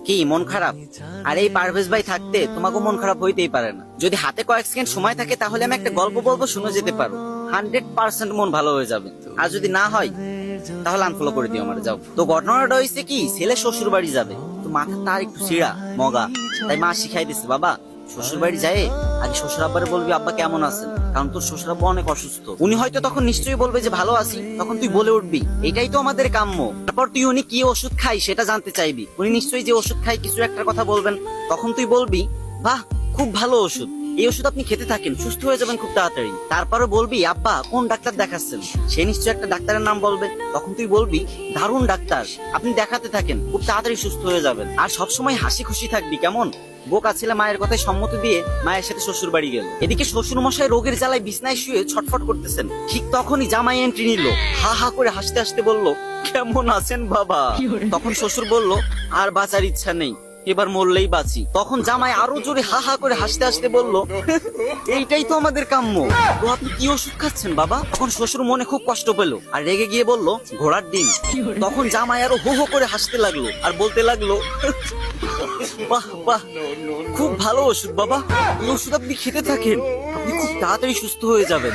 কি মন খারাপ? আর এই পারভেজ ভাই থাকতে তোমাকে মন খারাপ হইতেই পারে না। যদি হাতে কয়েক সেকেন্ড সময় থাকে তাহলে আমি একটা গল্প বলবো, শুনে যেতে পারো। 100% মন ভালো হয়ে যাবে। আর যদি না হয় তাহলে আনফলো করে দিও আমার, যাও। তো ঘটনাটা হয়েছে কি, ছেলে শ্বশুর বাড়ি যাবে, তো মাথা তার একটু ছিড়া মগা, তাই মা শিখাই দিচ্ছে, বাবা শ্বশুর বাড়ি যায় আগে শ্বশুর আব্বারে বলবি আব্বা কেমন আছেন, কারণ তোর শ্বশুর আব্বা অনেক অসুস্থ। উনি হয়তো তখন নিশ্চয়ই বলবে যে ভালো আছি, তখন তুই বলে উঠবি এটাই তো আমাদের কাম্য। তারপর তুই উনি কি ওষুধ খাই সেটা জানতে চাইবি, উনি নিশ্চয়ই যে ওষুধ খাই কিছু একটা কথা বলবেন, তখন তুই বলবি বাহ খুব ভালো ওষুধ, এই ওষুধ আপনি খেতে থাকেন, সুস্থ হয়ে যাবেন খুব তাড়াতাড়ি। তারপরে বলবি আব্বা কোন ডাক্তার দেখাচ্ছেন, সে নিশ্চয়ই একটা ডাক্তারের নাম বলবে, তখন তুই বলবি দারুণ ডাক্তার, আপনি দেখাতে থাকেন খুব তাড়াতাড়ি সুস্থ হয়ে যাবেন। আর সবসময় হাসি খুশি থাকবি, কেমন? বোকা ছেলে মায়ের কথায় সম্মতি দিয়ে মায়ের সাথে শ্বশুর বাড়ি গেল। এদিকে শ্বশুর মশাই রোগের জ্বালায় বিছনায় শুয়ে ছটফট করতেছেন। ঠিক তখনই জামাই এন্ট্রি নিল, হা হা করে হাসতে হাসতে বলল কেমন আছেন বাবা? তখন শ্বশুর বলল আর বাঁচার ইচ্ছা নেই, এবার মরলেই বাঁচি। তখন জামাই আরো জোরে হা হা করে হাসতে হাসতে বলল এইটাই তো আমাদের কাম্য, তো আপনি কি ওষুধ খাচ্ছেন বাবা? তখন শ্বশুর মনে খুব কষ্ট পেল আর রেগে গিয়ে বলল ঘোড়ার ডিম। তখন জামাই আরো হো হো করে হাসতে লাগলো আর বলতে লাগলো বাহ বাহ খুব ভালো ওষুধ বাবা, এই ওষুধ আপনি খেতে থাকেন, আপনি খুব তাড়াতাড়ি সুস্থ হয়ে যাবেন।